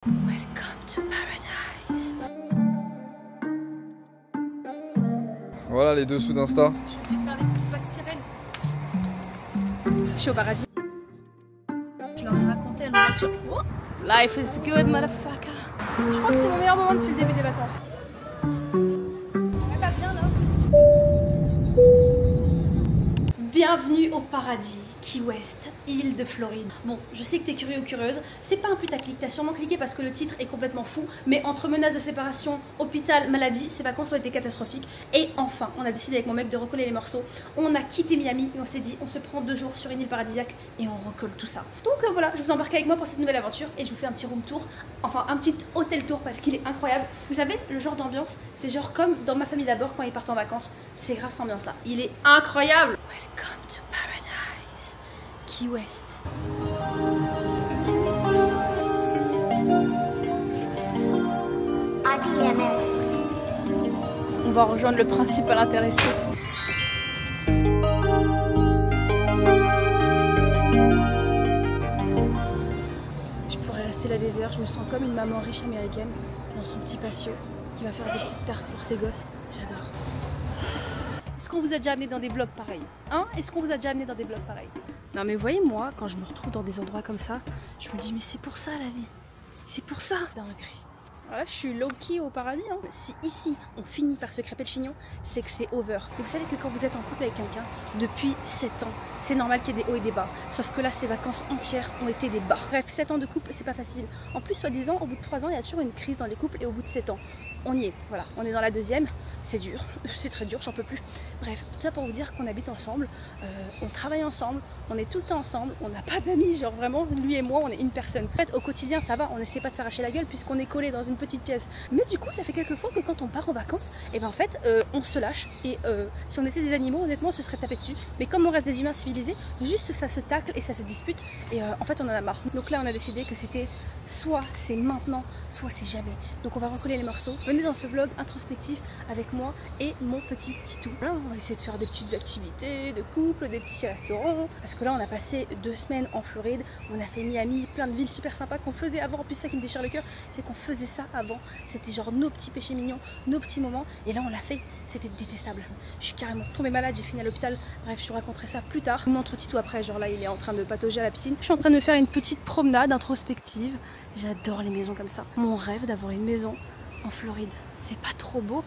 Welcome to paradise. Voilà les dessous d'Insta. Je suis obligée de faire des petites voix de sirène. Je suis au paradis. Je leur ai raconté une voiture. Oh, life is good, motherfucker. Je crois que c'est mon meilleur moment depuis le début des vacances. Ça va bien là. Bienvenue au paradis, Key West, île de Floride. Bon, je sais que t'es curieux ou curieuse, c'est pas un putaclic, t'as sûrement cliqué parce que le titre est complètement fou, mais entre menaces de séparation, hôpital, maladie, ces vacances ont été catastrophiques. Et enfin, on a décidé avec mon mec de recoller les morceaux. On a quitté Miami et on s'est dit, on se prend 2 jours sur une île paradisiaque et on recolle tout ça. Donc voilà, je vous embarque avec moi pour cette nouvelle aventure et je vous fais un petit room tour, enfin un petit hôtel tour parce qu'il est incroyable. Vous savez, le genre d'ambiance, c'est genre comme dans Ma famille d'abord quand ils partent en vacances, c'est grâce à cette ambiance là. Il est incroyable. Welcome to paradise, Key West. On va rejoindre le principal intéressé. Je pourrais rester là des heures, je me sens comme une maman riche américaine dans son petit patio qui va faire des petites tartes pour ses gosses. J'adore. Est-ce qu'on vous a déjà amené dans des vlogs pareils? Hein? Est-ce qu'on vous a déjà amené dans des vlogs pareils? Non mais vous voyez, moi, quand je me retrouve dans des endroits comme ça, je me dis mais c'est pour ça la vie. C'est pour ça. Dinguerie. Voilà, je suis low-key au paradis. Hein. Si ici on finit par se crêper le chignon, c'est que c'est over. Et vous savez que quand vous êtes en couple avec quelqu'un depuis 7 ans, c'est normal qu'il y ait des hauts et des bas. Sauf que là, ces vacances entières ont été des bas. Bref, 7 ans de couple, c'est pas facile. En plus, soi-disant, au bout de 3 ans, il y a toujours une crise dans les couples et au bout de 7 ans. On y est, voilà, on est dans la deuxième, c'est dur, c'est très dur, j'en peux plus. Bref, tout ça pour vous dire qu'on habite ensemble, on travaille ensemble, on est tout le temps ensemble, on n'a pas d'amis, genre vraiment, lui et moi, on est une personne. En fait, au quotidien, ça va, on n'essaie pas de s'arracher la gueule puisqu'on est collés dans une petite pièce. Mais du coup, ça fait quelques fois que quand on part en vacances, et ben en fait, on se lâche. Et si on était des animaux, honnêtement, on se serait tapé dessus. Mais comme on reste des humains civilisés, juste ça se tacle et ça se dispute. Et en fait, on en a marre. Donc là, on a décidé que c'était soit c'est maintenant, soit c'est jamais. Donc on va recoller les morceaux. Venez dans ce vlog introspectif avec moi et mon petit Titou. Là, on va essayer de faire des petites activités de couple, des petits restaurants. Parce que là, on a passé 2 semaines en Floride. On a fait Miami, plein de villes super sympas qu'on faisait avant. En plus, ça qui me déchire le cœur, c'est qu'on faisait ça avant. C'était genre nos petits péchés mignons, nos petits moments. Et là, on l'a fait. C'était détestable. Je suis carrément tombée malade, j'ai fini à l'hôpital. Bref, je vous raconterai ça plus tard. Je vous montre Titou après. Genre là, il est en train de patauger à la piscine. Je suis en train de me faire une petite promenade introspective. J'adore les maisons comme ça. Mon rêve d'avoir une maison en Floride. C'est pas trop beau?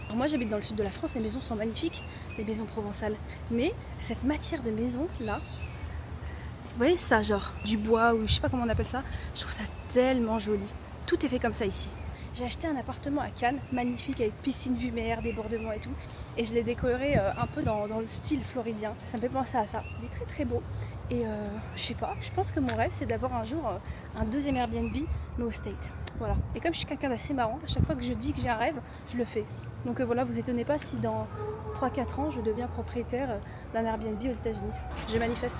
Alors moi j'habite dans le sud de la France, les maisons sont magnifiques, les maisons provençales. Mais cette matière de maison là, vous voyez ça, genre du bois ou je sais pas comment on appelle ça, je trouve ça tellement joli. Tout est fait comme ça ici. J'ai acheté un appartement à Cannes, magnifique avec piscine, vue mer, débordement et tout. Et je l'ai décoré un peu dans le style floridien. Ça me fait penser à ça. Il est très très beau. Et je sais pas, je pense que mon rêve c'est d'avoir un jour un deuxième Airbnb mais au State. Voilà. Et comme je suis quelqu'un d'assez marrant, à chaque fois que je dis que j'ai un rêve, je le fais. Donc voilà, vous étonnez pas si dans 3-4 ans je deviens propriétaire d'un Airbnb aux États-Unis. Je manifeste.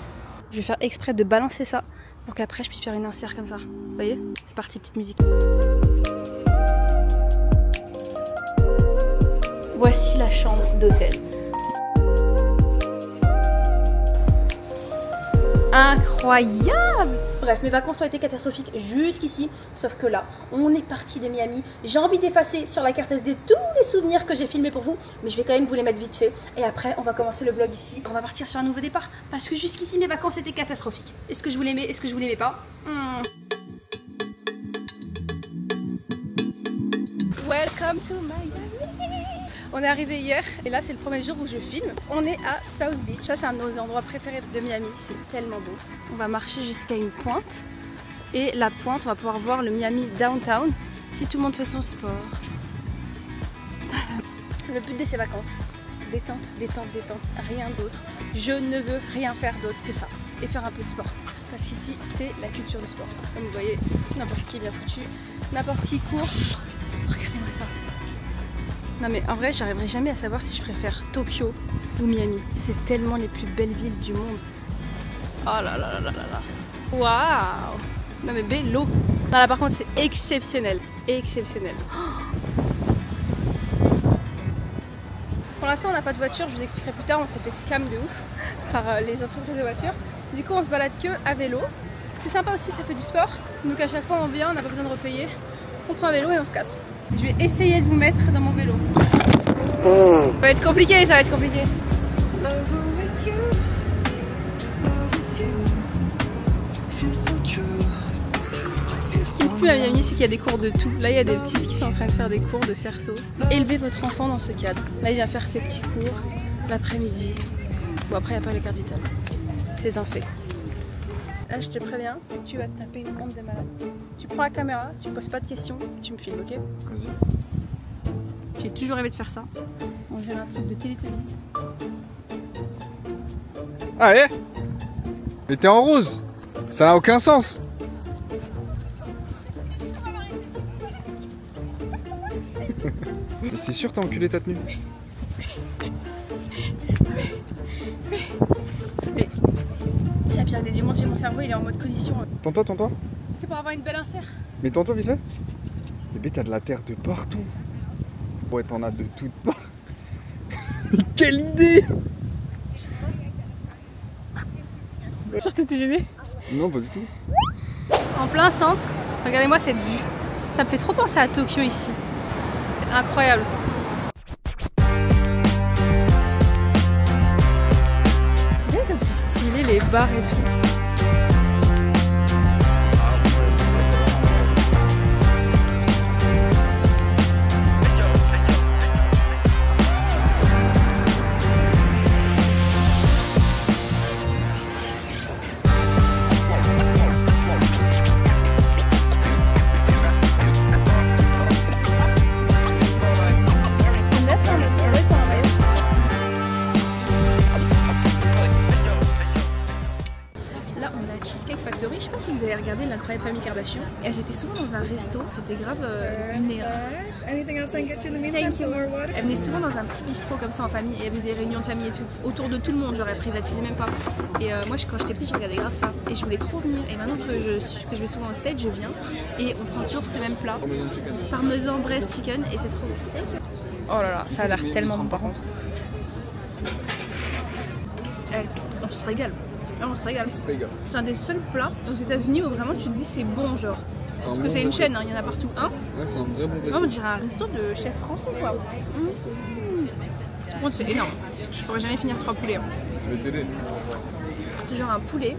Je vais faire exprès de balancer ça pour qu'après je puisse faire une insert comme ça. Vous voyez? C'est parti, petite musique. Voici la chambre d'hôtel. Incroyable! Bref, mes vacances ont été catastrophiques jusqu'ici, sauf que là, on est parti de Miami. J'ai envie d'effacer sur la carte SD tous les souvenirs que j'ai filmés pour vous, mais je vais quand même vous les mettre vite fait. Et après, on va commencer le vlog ici. On va partir sur un nouveau départ, parce que jusqu'ici, mes vacances étaient catastrophiques. Est-ce que je vous l'aimais? Est-ce que je vous l'aimais pas? Welcome to Miami! On est arrivé hier et là c'est le premier jour où je filme. On est à South Beach, ça c'est un de nos endroits préférés de Miami, c'est tellement beau. On va marcher jusqu'à une pointe et la pointe on va pouvoir voir le Miami Downtown si tout le monde fait son sport. Le but de ces vacances, détente, détente, détente, rien d'autre. Je ne veux rien faire d'autre que ça et faire un peu de sport. Parce qu'ici c'est la culture du sport. Comme vous voyez, n'importe qui est bien foutu, n'importe qui court. Regardez-moi ça. Non mais en vrai j'arriverai jamais à savoir si je préfère Tokyo ou Miami. C'est tellement les plus belles villes du monde. Oh là là là là là là. Waouh. Non mais bello. Non là par contre c'est exceptionnel. Exceptionnel. Pour l'instant on n'a pas de voiture, je vous expliquerai plus tard, on s'est fait scam de ouf par les entreprises de voitures. Du coup on se balade que à vélo. C'est sympa aussi, ça fait du sport. Donc à chaque fois on vient, on n'a pas besoin de repayer. On prend un vélo et on se casse. Je vais essayer de vous mettre dans mon vélo. Ça va être compliqué, ça va être compliqué. Ce qui me plaît à Miami, c'est qu'il y a des cours de tout. Là, il y a des petits qui sont en train de faire des cours de cerceau. Élevez votre enfant dans ce cadre. Là, il vient faire ses petits cours l'après-midi. Bon, après, il n'y a pas les cartes vitales. C'est un fait. Là, je te préviens, tu vas te taper une honte de malade. Tu prends la caméra, tu poses pas de questions, tu me filmes, ok? J'ai toujours rêvé de faire ça. On dirait un truc de Télétobies. Ah ouais? Mais t'es en rose. Ça n'a aucun sens. Mais c'est sûr t'as enculé ta tenue. Mais c'est la pire des du monde, j'ai mon cerveau, il est en mode collision. Tends-toi, tends-toi. C'est pour avoir une belle insert. Mais tends-toi vite fait. Bébé, t'as de la terre de partout. Ouais, t'en as de toutes parts. Mais quelle idée! Sûr t'étais gêné? Non, pas du tout. En plein centre, regardez-moi cette vue. Ça me fait trop penser à Tokyo ici. C'est incroyable. Regardez comme c'est stylé les bars et tout. Je sais pas si vous avez regardé l'incroyable famille Kardashian. Et elles étaient souvent dans un resto. C'était grave une erreur. Elle venait souvent dans un petit bistrot comme ça en famille. Et il y avait des réunions de famille et tout. Autour de tout le monde, j'aurais privatisé même pas. Et moi quand j'étais petite, je regardais grave ça. Et je voulais trop venir. Et maintenant que je vais souvent au stage, je viens. Et on prend toujours ce même plat. Parmesan breast chicken. Et c'est trop bon. Oh là là, ça a l'air tellement bon par contre. On se régale. Ah, on se régale. C'est un des seuls plats aux États-Unis où vraiment tu te dis c'est bon, genre. Parce que c'est une chaîne, hein, il y en a partout un. Ouais, c'est un vrai bon resto. Non, on dirait un resto de chef français quoi. Bon, c'est énorme. Je pourrais jamais finir 3 poulets. Je vais t'aider. C'est genre un poulet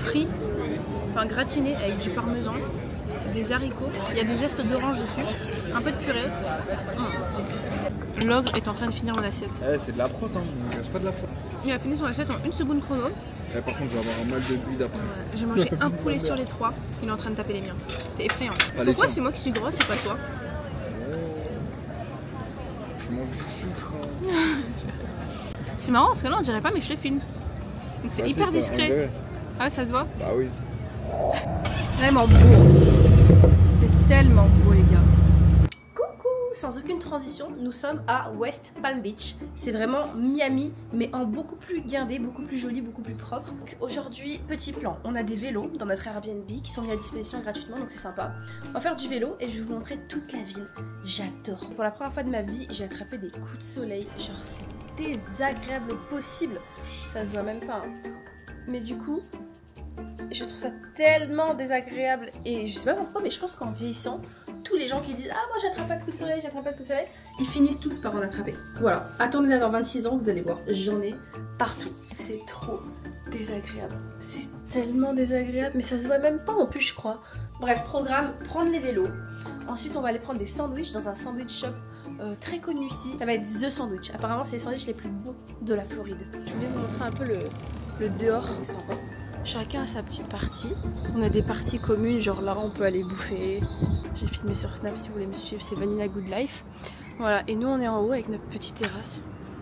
frit, enfin gratiné avec du parmesan, des haricots. Il y a des zestes d'orange dessus, un peu de purée. L'ogre est en train de finir mon assiette. Eh, c'est de la prot, hein. On cache pas de la prot. Il a fini son assiette en 1 seconde chrono. Et par contre, je vais avoir un mal de bulle d'après. Ouais, j'ai mangé un poulet sur les 3. Il est en train de taper les miens. C'est effrayant. Allez, pourquoi c'est moi qui suis grosse et pas toi? Je mange du sucre. C'est marrant parce que là on dirait pas mais je le filme. Donc c'est hyper discret. Ah ouais, ça se voit? Bah oui. C'est vraiment beau. C'est tellement beau les gars. Sans aucune transition, nous sommes à West Palm Beach. C'est vraiment Miami, mais en beaucoup plus guindé, beaucoup plus joli, beaucoup plus propre. Aujourd'hui, petit plan. On a des vélos dans notre Airbnb qui sont mis à disposition gratuitement, donc c'est sympa. On va faire du vélo et je vais vous montrer toute la ville. J'adore. Pour la première fois de ma vie, j'ai attrapé des coups de soleil. Genre, c'est désagréable au possible. Ça se voit même pas. Hein. Mais du coup, je trouve ça tellement désagréable. Et je sais pas pourquoi, mais je pense qu'en vieillissant, tous les gens qui disent ah moi j'attrape pas de coups de soleil, j'attrape pas de coups de soleil, ils finissent tous par en attraper. Voilà, attendez d'avoir 26 ans, vous allez voir, j'en ai partout. C'est trop désagréable. C'est tellement désagréable, mais ça se voit même pas en plus je crois. Bref, programme, prendre les vélos. Ensuite on va aller prendre des sandwichs dans un sandwich shop très connu ici. Ça va être The Sandwich. Apparemment c'est les sandwichs les plus bons de la Floride. Je voulais vous montrer un peu le dehors. C'est sympa. Chacun a sa petite partie. On a des parties communes, genre là on peut aller bouffer. J'ai filmé sur Snap si vous voulez me suivre, c'est Vanilla Good Life. Voilà, et nous on est en haut avec notre petite terrasse.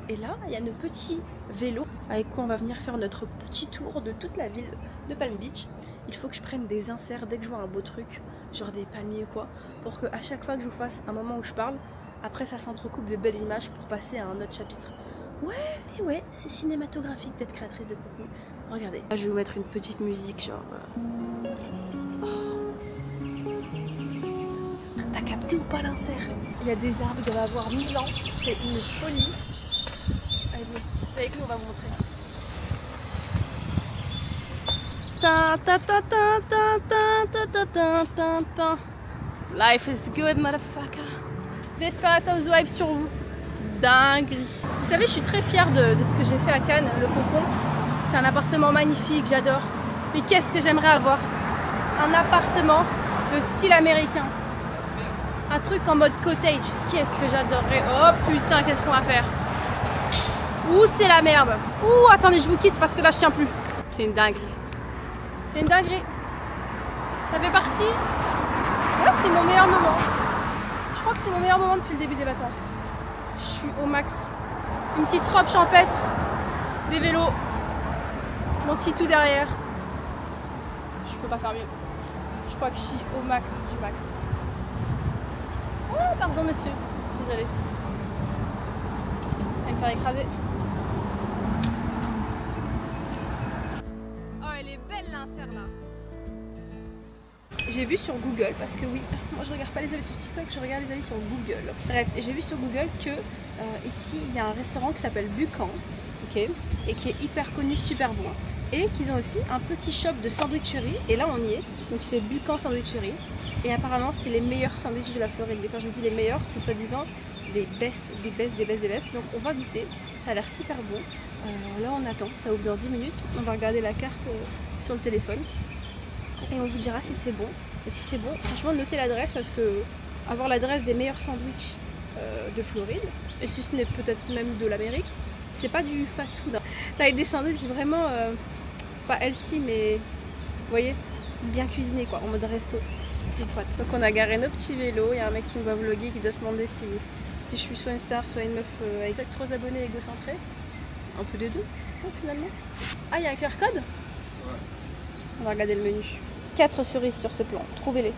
Et là, il y a nos petits vélos avec quoi on va venir faire notre petit tour de toute la ville de Palm Beach. Il faut que je prenne des inserts dès que je vois un beau truc, genre des palmiers ou quoi, pour que à chaque fois que je vous fasse un moment où je parle, après ça s'entrecoupe de belles images pour passer à un autre chapitre. Ouais, et ouais, c'est cinématographique d'être créatrice de contenu. Regardez, là je vais vous mettre une petite musique genre... Oh. T'as capté ou pas l'insert? Il y a des arbres qui doivent avoir 1000 ans, c'est une folie. Allez, avec nous on va vous montrer. Ta ta ta ta ta ta ta ta ta ta. Life is good, motherfucker. Desperate Housewives sur vous. Dinguerie. Vous savez, je suis très fière de ce que j'ai fait à Cannes, le Cocon. C'est un appartement magnifique, j'adore. Mais qu'est-ce que j'aimerais avoir? Un appartement de style américain. Un truc en mode cottage. Qu'est-ce que j'adorerais. Oh putain, qu'est-ce qu'on va faire? Ouh, c'est la merde. Ouh, attendez, je vous quitte parce que là, je tiens plus. C'est une dinguerie. C'est une dinguerie. Ça fait partie. Ouais, c'est mon meilleur moment. Je crois que c'est mon meilleur moment depuis le début des vacances. Je suis au max. Une petite robe champêtre, des vélos, mon petit tout derrière. Je peux pas faire mieux. Je crois que je suis au max du max. Oh, pardon monsieur. Désolée. Elle me faire écraser. Oh, elle est belle l'insert là. J'ai vu sur Google, parce que oui, moi je regarde pas les avis sur TikTok, je regarde les avis sur Google. Bref, j'ai vu sur Google que ici il y a un restaurant qui s'appelle Bucan, ok, et qui est hyper connu, super bon. Et qu'ils ont aussi un petit shop de sandwicherie, et là on y est, donc c'est Bucan Sandwicherie. Et apparemment c'est les meilleurs sandwichs de la Floride. Et quand je vous dis les meilleurs, c'est soi-disant des best. Donc on va goûter, ça a l'air super bon. Là on attend, ça ouvre dans 10 minutes, on va regarder la carte sur le téléphone. Et on vous dira si c'est bon. Et si c'est bon, franchement notez l'adresse parce que avoir l'adresse des meilleurs sandwichs de Floride, et si ce n'est peut-être même de l'Amérique, c'est pas du fast food. Hein. Ça va être des sandwichs vraiment pas healthy mais vous voyez, bien cuisinés quoi, en mode resto. J'ai trop hâte. Donc on a garé nos petits vélos, il y a un mec qui me voit vlogger qui doit se demander si je suis soit une star, soit une meuf avec 3 abonnés égocentrés. Un peu des deux, finalement. Ah, il y a un QR code? Ouais. On va regarder le menu. 4 cerises sur ce plan, trouvez-les.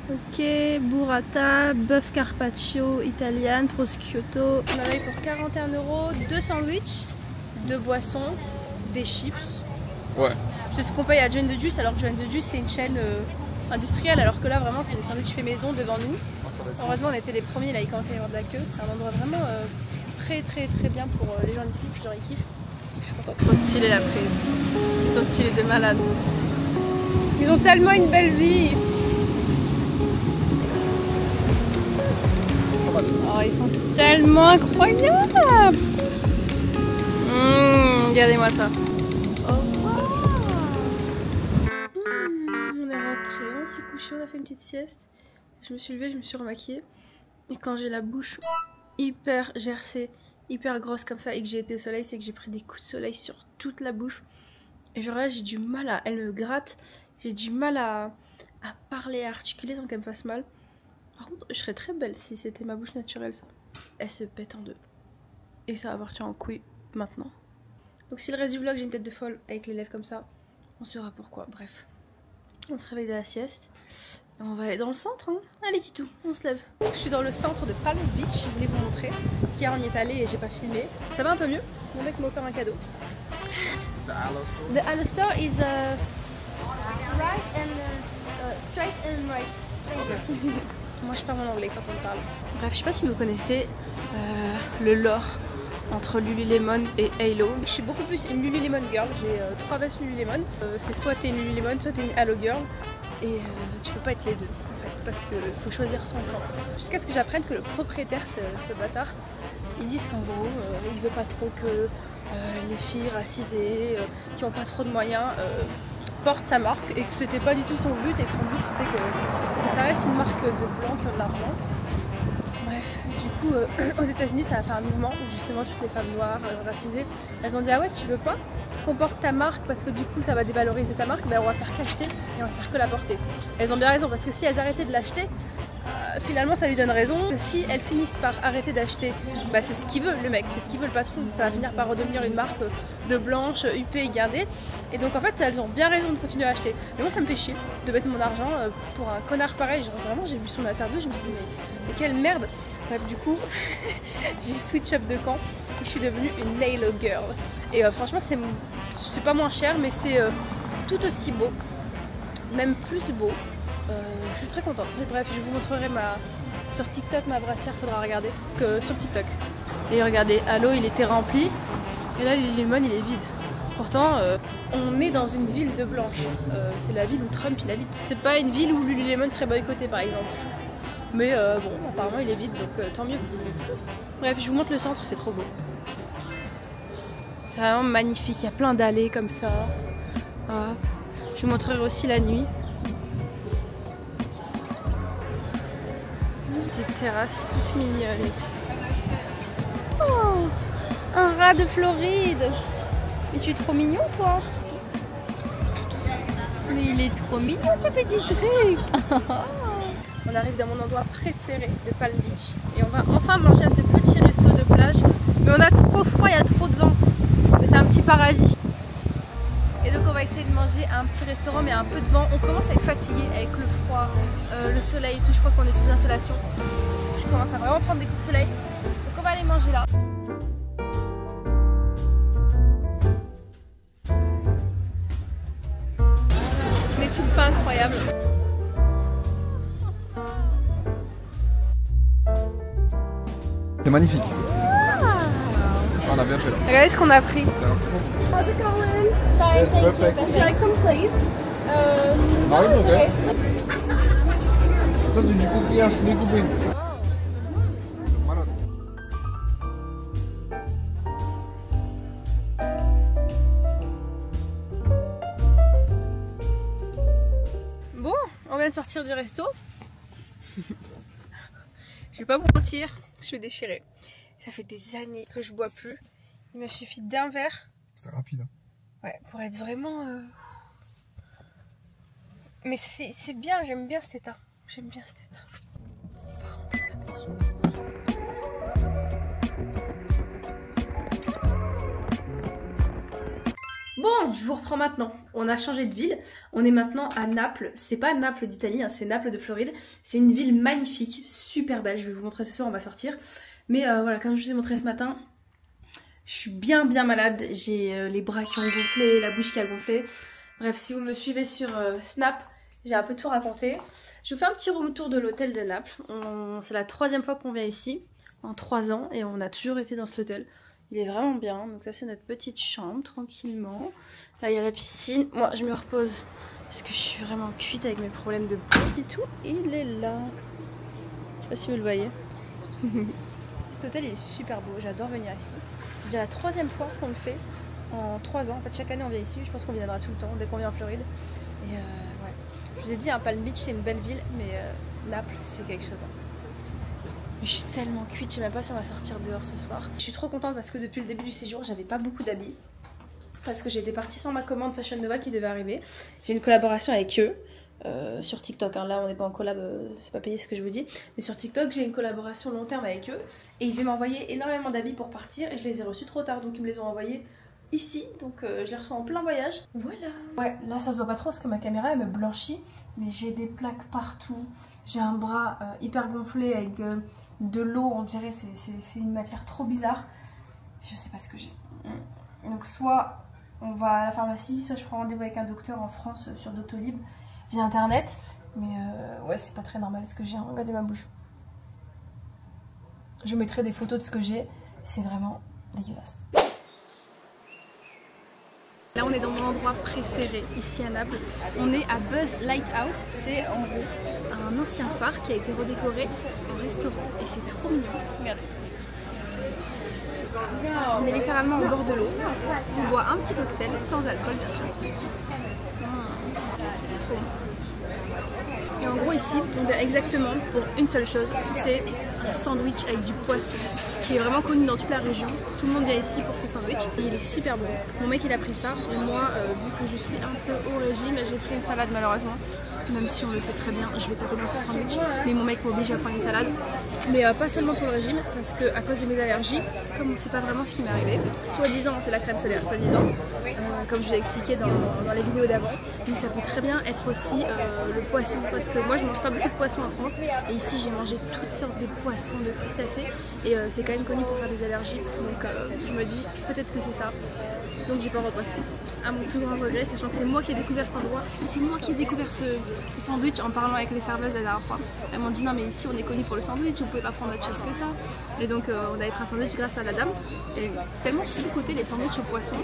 Ok, burrata, bœuf carpaccio, italiane, prosciutto. On en a eu pour 41 €, 2 sandwichs, 2 boissons, des chips. Ouais. C'est ce qu'on paye à Join the Juice, alors que Join the Juice c'est une chaîne industrielle, alors que là vraiment c'est des sandwichs fait maison devant nous. Heureusement on était les premiers, là il commence à y avoir de la queue. C'est un endroit vraiment très bien pour les gens d'ici, genre ils kiffent. Je suis contente. Trop stylé la prise. Ils sont stylés de malade. Ils ont tellement une belle vie. Oh, ils sont tellement incroyables. Regardez-moi ça. Oh, wow. On est rentré, on s'est couché, on a fait une petite sieste. Je me suis levée, je me suis remaquillée. Et quand j'ai la bouche hyper gercée, hyper grosse comme ça et que j'ai été au soleil, c'est que j'ai pris des coups de soleil sur toute la bouche. Et genre là j'ai du mal à... Elle me gratte. J'ai du mal à parler, à articuler sans qu'elle me fasse mal. Par contre, je serais très belle si c'était ma bouche naturelle, ça. Elle se pète en deux. Et ça va partir en couille maintenant. Donc si le reste du vlog, j'ai une tête de folle avec les lèvres comme ça, on saura pourquoi. Bref, on se réveille de la sieste. Et on va aller dans le centre, hein. Allez Titou, on se lève. Je suis dans le centre de Palm Beach, je voulais vous montrer. Parce qu'hier on y est allé et j'ai pas filmé. Ça va un peu mieux, mon mec m'a offert un cadeau. The Halo Store is right and straight and right. Okay. Moi je parle en anglais quand on me parle. Bref, je sais pas si vous connaissez le lore entre Lululemon et Halo. Je suis beaucoup plus une Lululemon girl, j'ai 3 vestes Lululemon. C'est soit t'es une Lululemon, soit t'es une Halo girl. Et tu peux pas être les deux en fait, parce qu'il faut choisir son camp. Jusqu'à ce que j'apprenne que le propriétaire, ce bâtard, ils disent qu'en gros, il veut pas trop que les filles racisées, qui ont pas trop de moyens, portent sa marque, et que c'était pas du tout son but, et que son but c'est que ça reste une marque de blancs qui ont de l'argent. Bref, du coup, aux États-Unis, ça a fait un mouvement où justement toutes les femmes noires, racisées, elles ont dit ah ouais, tu veux pas qu'on porte ta marque parce que du coup ça va dévaloriser ta marque, ben on va faire qu'acheter et on va faire que la porter. Elles ont bien raison parce que si elles arrêtaient de l'acheter, finalement ça lui donne raison. Si elles finissent par arrêter d'acheter, bah c'est ce qu'il veut le mec, c'est ce qu'il veut le patron. Ça va finir par redevenir une marque de blanche, huppée et guindée. Et donc en fait elles ont bien raison de continuer à acheter. Mais moi ça me fait chier de mettre mon argent pour un connard pareil. Genre vraiment j'ai vu son interview, je me suis dit mais quelle merde. Bref du coup j'ai switch up de camp et je suis devenue une Halo girl. Et franchement c'est pas moins cher mais c'est tout aussi beau, même plus beau. Je suis très contente. Bref, je vous montrerai sur TikTok ma brassière, faudra regarder que sur TikTok. Et regardez, Halo il était rempli et là le Lululemon il est vide. Pourtant, on est dans une ville de blanches. C'est la ville où Trump il habite. C'est pas une ville où Lululemon serait boycotté par exemple. Mais bon, apparemment il est vide, donc tant mieux. Bref, je vous montre le centre, c'est trop beau. C'est vraiment magnifique, il y a plein d'allées comme ça. Hop. Je vous montrerai aussi la nuit. Des terrasses toutes mignonnes et tout. Oh, un rat de Floride. Mais tu es trop mignon toi. Mais il est trop mignon ce petit truc. On arrive dans mon endroit préféré de Palm Beach. Et on va enfin manger à ce petit resto de plage. Mais on a trop froid, il y a trop de vent. Mais c'est un petit paradis. Et donc on va essayer de manger à un petit restaurant mais un peu de vent. On commence à être fatigué avec le froid, le soleil et tout. Je crois qu'on est sous insolation. Je commence à vraiment prendre des coups de soleil. Donc on va aller manger là. Des tulpes pas incroyables. C'est magnifique. On a bien fait là. Regardez ce qu'on a pris. How's it going? It's perfect. Would you like some plates? Ah oui, ok. Ça c'est du coquillage découpé. Voilà. Bon, on vient de sortir du resto. Je vais pas vous mentir, je suis déchirée. Ça fait des années que je bois plus. Il me suffit d'un verre. C'était rapide. Hein. Ouais, pour être vraiment... Mais c'est bien, j'aime bien cet état. J'aime bien cet état. On va rentrer à la maison. Bon, je vous reprends maintenant. On a changé de ville. On est maintenant à Naples. C'est pas Naples d'Italie, hein, c'est Naples de Floride. C'est une ville magnifique, super belle. Je vais vous montrer ce soir, on va sortir. Mais voilà, comme je vous ai montré ce matin, je suis bien malade. J'ai les bras qui ont gonflé, la bouche qui a gonflé. Bref, si vous me suivez sur Snap, j'ai un peu tout raconté. Je vous fais un petit retour de l'hôtel de Naples. C'est la 3e fois qu'on vient ici, en 3 ans, et on a toujours été dans cet hôtel. Il est vraiment bien. Donc ça c'est notre petite chambre, tranquillement. Là il y a la piscine. Moi je me repose parce que je suis vraiment cuite avec mes problèmes de peau et tout. Il est là. Je sais pas si vous le voyez. Cet hôtel il est super beau, j'adore venir ici. C'est déjà la 3e fois qu'on le fait en 3 ans. En fait chaque année on vient ici, je pense qu'on viendra tout le temps dès qu'on vient en Floride. Et ouais. Je vous ai dit, hein, Palm Beach c'est une belle ville, mais Naples c'est quelque chose. Mais je suis tellement cuite, je sais même pas si on va sortir dehors ce soir. Je suis trop contente parce que depuis le début du séjour j'avais pas beaucoup d'habits. Parce que j'étais partie sans ma commande Fashion Nova qui devait arriver. J'ai une collaboration avec eux. Sur TikTok, hein. Là on n'est pas en collab, c'est pas payé ce que je vous dis, mais sur TikTok j'ai une collaboration long terme avec eux et ils devaient m'envoyer énormément d'habits pour partir et je les ai reçus trop tard, donc ils me les ont envoyés ici, donc je les reçois en plein voyage. Voilà. Ouais, là ça se voit pas trop parce que ma caméra elle me blanchit, mais j'ai des plaques partout, j'ai un bras hyper gonflé avec de l'eau, on dirait, c'est une matière trop bizarre, je sais pas ce que j'ai. Donc soit on va à la pharmacie, soit je prends rendez-vous avec un docteur en France sur Doctolib via internet, mais ouais c'est pas très normal ce que j'ai, hein. Regardez ma bouche. Je vous mettrai des photos de ce que j'ai, c'est vraiment dégueulasse. Là on est dans mon endroit préféré ici à Naples, on est à Buzz Lighthouse, c'est en gros un ancien phare qui a été redécoré en restaurant et c'est trop mignon, regardez. On est littéralement au bord de l'eau, on boit un petit cocktail sans alcool bien sûr. Et en gros ici, on vient exactement pour une seule chose, c'est un sandwich avec du poisson qui est vraiment connu dans toute la région. Tout le monde vient ici pour ce sandwich et il est super bon. Mon mec il a pris ça et moi vu que je suis un peu au régime, j'ai pris une salade malheureusement. Même si on le sait très bien, je vais taper dans ce sandwich. Mais mon mec m'oblige à prendre une salade. Mais pas seulement pour le régime, parce que à cause de mes allergies, comme on ne sait pas vraiment ce qui m'est arrivé, soi-disant c'est la crème solaire, soi-disant, comme je vous ai expliqué dans les vidéos d'avant, mais ça peut très bien être aussi le poisson, parce que moi je mange pas beaucoup de poisson en France, et ici j'ai mangé toutes sortes de poissons, de crustacés, et c'est quand même connu pour faire des allergies, donc je me dis peut-être que c'est ça, donc j'ai peur au poisson. À mon plus grand regret, sachant que c'est moi qui ai découvert cet endroit, c'est moi qui ai découvert ce sandwich en parlant avec les serveuses la dernière fois. Elles m'ont dit non mais ici on est connu pour le sandwich, vous pouvez pas prendre autre chose que ça. Et donc on avait pris un sandwich grâce à la dame, et tellement sous-côté les sandwichs au poisson,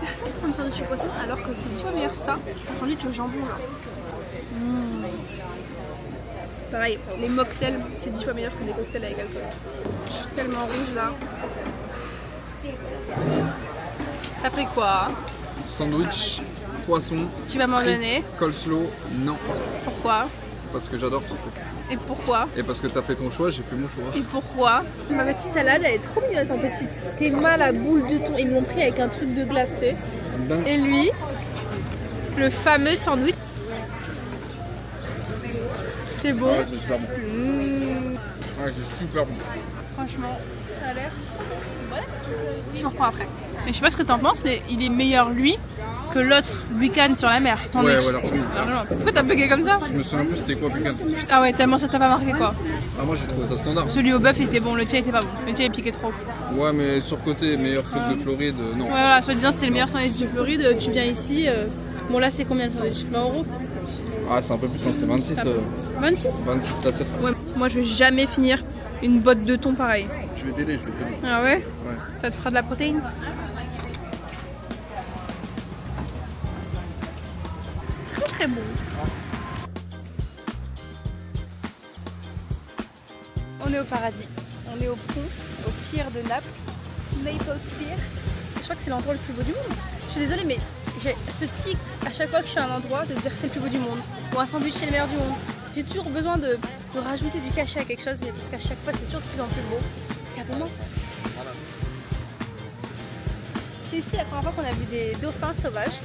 personne comme sandwich au poisson, alors que c'est 10 fois meilleur ça, un sandwich au jambon là. Pareil, les mocktails, c'est 10 fois meilleur que des cocktails avec alcool. Je suis tellement rouge là. T'as pris quoi? Sandwich, poisson. Tu vas m'en donner? Coleslaw, non. Pourquoi? C'est parce que j'adore ce truc. Et pourquoi? Et parce que t'as fait ton choix, j'ai fait mon choix. Et pourquoi? Ma petite salade, elle est trop mignonne, en petite. T'es mal à boule de thon. Ils me l'ont pris avec un truc de glace, tu sais. Et lui, le fameux sandwich. C'est bon? Ouais, c'est super bon. Ouais, c'est super bon. Franchement, ça a l'air. Voilà. Je vous reprends après. Mais je sais pas ce que t'en penses, mais il est meilleur lui que l'autre Buchan sur la mer. Ouais, alors oui. Pourquoi t'as bugué comme ça? Je me souviens plus c'était quoi Buchan. Ah ouais, tellement ça t'a pas marqué quoi. Ah, moi j'ai trouvé ça standard. Celui au bœuf était bon, le tien était pas bon. Le tien il piquait trop. Ouais, mais surcoté, meilleur truc de Floride, non. Ouais, voilà, soi-disant c'était le meilleur sandwich de Floride. Tu viens ici. Bon, là c'est combien de sandwich? 20 €? Ah, c'est un peu plus, hein, c'est 26. 26? 26 la tête. Ouais, moi je vais jamais finir une botte de thon pareil. Je vais t'aider, je vais t'aider. Ah ouais? Ouais. Ça te fera de la protéine? Très très bon. On est au paradis. On est au pont, au pier de Naples. Naples Pier. Je crois que c'est l'endroit le plus beau du monde. Je suis désolée mais j'ai ce tic à chaque fois que je suis à un endroit de dire c'est le plus beau du monde. Ou un sandwich c'est le meilleur du monde. J'ai toujours besoin de rajouter du cachet à quelque chose, mais parce qu'à chaque fois c'est toujours de plus en plus beau. Regardez-moi. C'est ici la première fois qu'on a vu des dauphins sauvages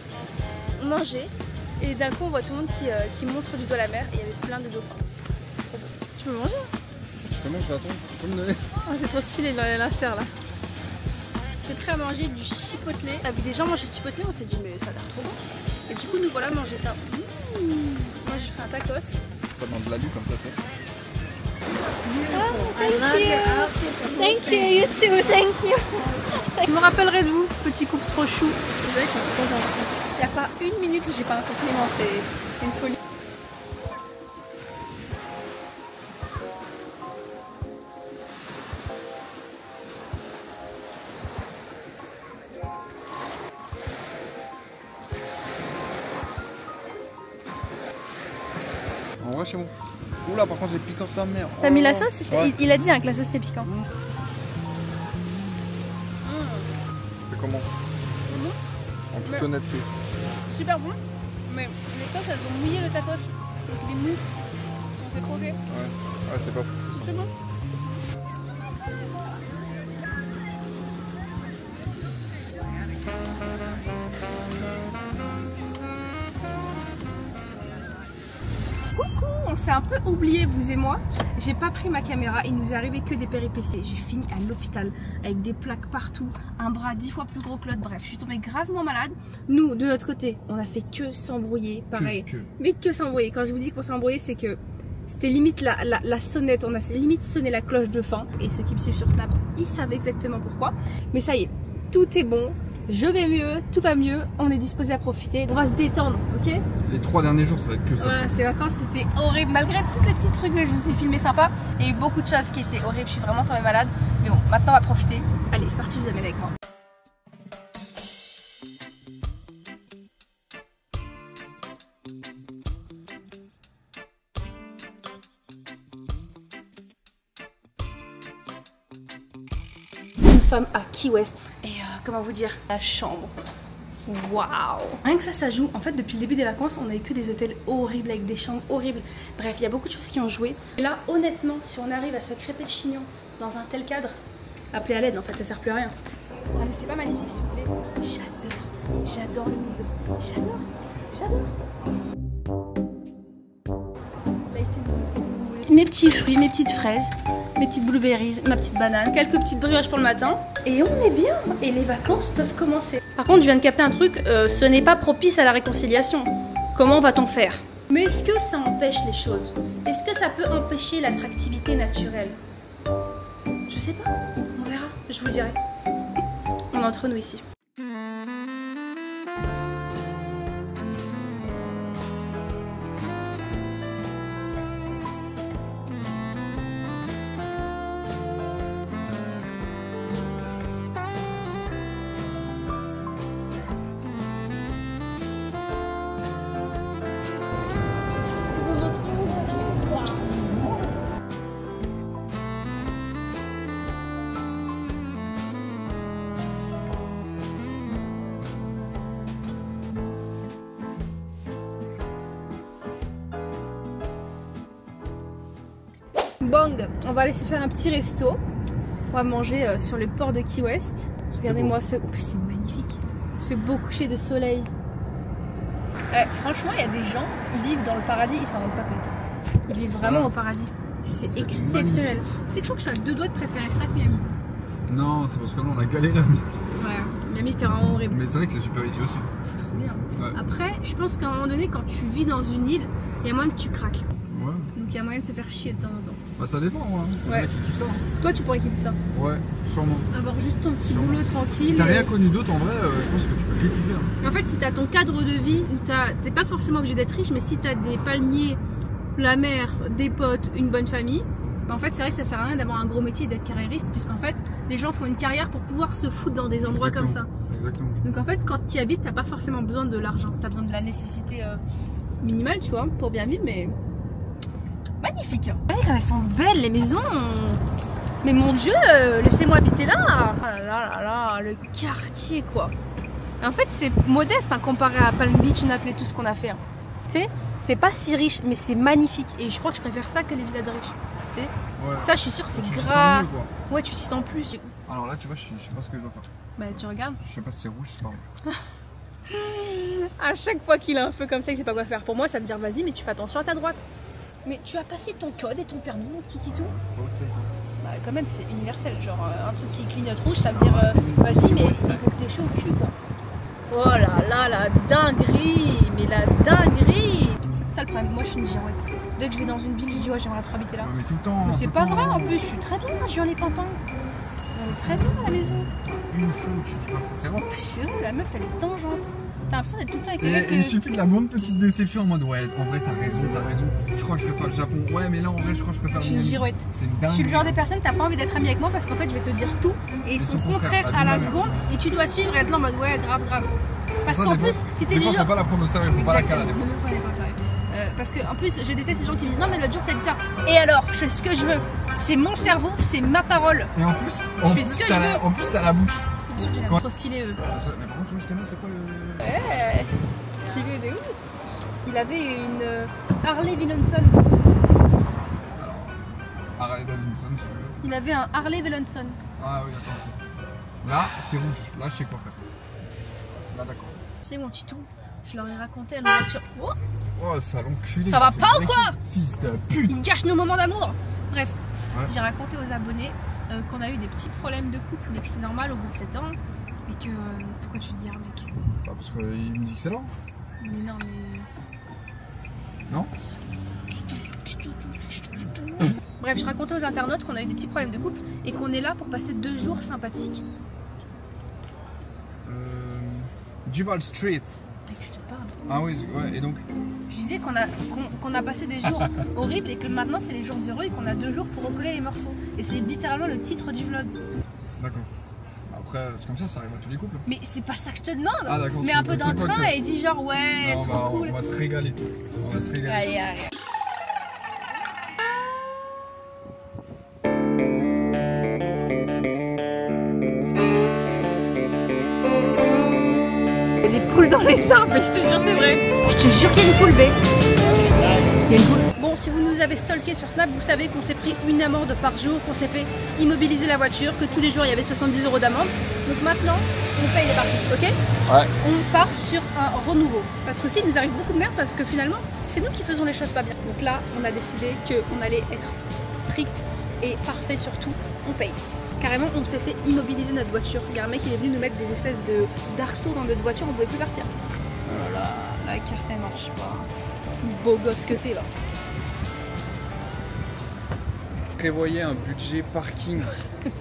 manger. Et d'un coup on voit tout le monde qui montre du doigt la mer et il y avait plein de dauphins. C'est trop beau. Tu peux manger? Justement, je vais attendre. Tu peux me donner? Oh, c'est trop stylé l'insert là. C'est prêt à manger du chipotle. On a vu des gens manger du chipotle, on s'est dit mais ça a l'air trop bon. Et du coup nous voilà manger ça. Moi j'ai fait un tacos. Ça demande de la lue comme ça, tu sais. Thank you, you too, thank you. Je me rappellerai de vous, petit couple trop chou. Désolée, je suis trop gentille. Il n'y a pas une minute où j'ai pas un compliment, c'est une folie. En vrai, c'est bon. Oula, par contre, c'est piquant sa mère. T'as mis la sauce? Ouais. Il a dit hein, que la sauce était piquante. C'est comment? En toute honnêteté. Super bon, mais les sauces elles ont mouillé le tacos. Donc il est mou. Si on s'est croqué. Ouais, c'est pas fou ça. C'est bon. Coucou, on s'est un peu oublié vous et moi. J'ai pas pris ma caméra, il nous est arrivé que des péripéties. J'ai fini à l'hôpital avec des plaques partout, un bras 10 fois plus gros que l'autre, bref, je suis tombée gravement malade. Nous, de notre côté, on a fait que s'embrouiller, pareil. Mais que s'embrouiller, quand je vous dis qu'on s'est embrouillé, c'est que c'était limite la sonnette, on a limite sonné la cloche de fin. Et ceux qui me suivent sur Snap, ils savent exactement pourquoi. Mais ça y est, tout est bon. Je vais mieux, tout va mieux, on est disposé à profiter, on va se détendre, ok? Les 3 derniers jours, ça va être que ça. Voilà, ces vacances c'était horrible, malgré tous les petits trucs que je vous ai filmés sympas, il y a eu beaucoup de choses qui étaient horribles, je suis vraiment tombée malade. Mais bon, maintenant on va profiter. Allez, c'est parti, je vous amène avec moi. Nous sommes à Key West et comment vous dire, la chambre. Waouh! Rien que ça joue. En fait, depuis le début des vacances, on a eu que des hôtels horribles avec des chambres horribles. Bref, il y a beaucoup de choses qui ont joué. Et là, honnêtement, si on arrive à se crêper le chignon dans un tel cadre, appelez à l'aide en fait, ça sert plus à rien. Ah mais c'est pas magnifique s'il vous plaît. J'adore le mood. J'adore. Life is good. Mes petits fruits, mes petites fraises, mes petites blueberries, ma petite banane, quelques petites brioches pour le matin. Et on est bien. Et les vacances peuvent commencer. Par contre, je viens de capter un truc, ce n'est pas propice à la réconciliation. Comment va-t-on faire? Mais est-ce que ça empêche les choses? Est-ce que ça peut empêcher l'attractivité naturelle? Je sais pas, on verra, je vous dirai. On est entre nous ici. mukbang. On va aller se faire un petit resto. On va manger sur le port de Key West. Regardez-moi ce... Oh, c'est magnifique. Ce beau coucher de soleil. Franchement, il y a des gens, ils vivent dans le paradis, ils s'en rendent pas compte. Ils vivent vraiment au paradis. C'est exceptionnel. C'est toujours que je suis à 2 doigts de préférer ça que Miami. Non, c'est parce que là on a galéré. Ouais, Miami c'était vraiment horrible. Mais c'est vrai que c'est super ici aussi. C'est trop bien. Ouais. Après, je pense qu'à un moment donné, quand tu vis dans une île, il y a moyen que tu craques. Ouais. Donc il y a moyen de se faire chier de temps en temps. Bah ça dépend, ouais. Il y en a qui kiffent ça. Toi, tu pourrais kiffer ça. Ouais, sûrement. Avoir juste ton petit boulot tranquille. Si t'as rien connu d'autre en vrai, je pense que tu peux kiffer. Hein. En fait, si t'as ton cadre de vie où t'es pas forcément obligé d'être riche, mais si t'as des palmiers, la mer, des potes, une bonne famille, bah en fait, c'est vrai que ça sert à rien d'avoir un gros métier et d'être carriériste, puisqu'en fait, les gens font une carrière pour pouvoir se foutre dans des endroits comme ça. Exactement. Donc en fait, quand tu y habites, t'as pas forcément besoin de l'argent. T'as besoin de la nécessité minimale, tu vois, pour bien vivre, mais magnifique. Regardez comme elles sont belles les maisons. Mais mon Dieu, laissez-moi habiter là. Oh là là là, le quartier quoi. En fait, c'est modeste hein, comparé à Palm Beach, Naples et tout ce qu'on a fait. Hein. Tu sais, c'est pas si riche, mais c'est magnifique. Et je crois que je préfère ça que les villas de riches. Tu sais, ouais. Ça, je suis sûre, c'est Tu gras. mieux, quoi. Ouais, tu t'y sens plus. Alors là, tu vois, je sais pas ce que je dois faire. Bah, tu regardes. Je sais pas si c'est rouge, c'est pas rouge. À chaque fois qu'il a un feu comme ça, il sait pas quoi faire. Pour moi, ça veut dire vas-y, mais tu fais attention à ta droite. Mais tu as passé ton code et ton permis, mon petit titou. Bah, quand même, c'est universel. Genre, un truc qui clignote rouge, ça veut dire vas-y, mais il faut que t'aies chaud au cul, quoi. Oh là là, la dinguerie. Mais la dinguerie. C'est ça le problème. Moi, je suis une girouette. Dès que je vais dans une ville, je dis ouais, j'aimerais trop habiter là. Ouais, mais tout le temps. Mais c'est pas vrai en plus, je suis très bien, je viens les pimpins. On est très bien à la maison. Une fois où tu dis pas ça, c'est bon. La meuf, elle est dangereuse. T'as l'impression d'être tout le temps avec les Et mecs. il suffit de la moindre petite déception en mode ouais, en vrai t'as raison. Je crois que je préfère le Japon. Ouais, mais là en vrai je crois que je préfère Je suis une girouette. C'est une dingue. Je suis le genre de personne, t'as pas envie d'être amie avec moi parce qu'en fait je vais te dire tout et ils sont contraires à la seconde et tu dois suivre et être là en mode ouais, grave. Parce qu'en plus, si t'es du genre. Faut pas la prendre au sérieux, faut pas la caler. Ne me prenez pas au sérieux. Parce que en plus, je déteste ces gens qui me disent non, mais l'autre jour t'as dit ça. Et alors, je fais ce que je veux. C'est mon cerveau, c'est ma parole. Et en plus, t'as la bouche. Trop stylé eux. Mais par contre, moi je t'aime, c'est quoi le. Ouais, stylé de ouf. Il avait une Harley Davidson. Alors, Harley Davidson, si tu veux. Il avait un Harley Davidson. Ah oui, attends. Là, c'est rouge. Là, je sais quoi faire. Là, d'accord. Tu sais, mon titou, je leur ai raconté à l'ouverture. Oh, oh, salon culé. Ça va pas ou quoi? Fils de pute. Il gâche nos moments d'amour. Bref, ouais. J'ai raconté aux abonnés qu'on a eu des petits problèmes de couple, mais que c'est normal au bout de 7 ans. Et que. Pourquoi tu te dis, mec? Bah, parce qu'il me dit que c'est lent. Mais non, mais. Non? Bref, je racontais aux internautes qu'on a eu des petits problèmes de couple et qu'on est là pour passer 2 jours sympathiques. Duval Street. Je te parle. Ah oui, ouais, et donc? Je disais qu'on a passé des jours horribles et que maintenant c'est les jours heureux et qu'on a 2 jours pour recoller les morceaux. Et c'est littéralement le titre du vlog. D'accord. Après, c'est comme ça arrive à tous les couples. Mais c'est pas ça que je te demande. Ah d'accord. Mais un peu d'entrain et dis genre ouais, non, trop cool. On va se régaler. On va se régaler. Allez. Il y a des poules dans les arbres, mais je te jure c'est vrai. Je te jure qu'il y a une poule bée. Il y a une poule. Bon, si vous nous avez stalké sur Snap, vous savez qu'on s'est pris une amende par jour, qu'on s'est fait immobiliser la voiture, que tous les jours il y avait 70 € d'amende. Donc maintenant, on paye les parkings, ok? Ouais. On part sur un renouveau. Parce qu'aussi, il nous arrive beaucoup de merde parce que finalement, c'est nous qui faisons les choses pas bien. Donc là, on a décidé qu'on allait être strict et parfait sur tout. On paye. Carrément, on s'est fait immobiliser notre voiture. Il y a un mec qui est venu nous mettre des espèces d'arceaux dans notre voiture, on ne pouvait plus partir. Oh là là, la carte elle marche pas. Beau gosse que t'es là. Prévoyez un budget parking,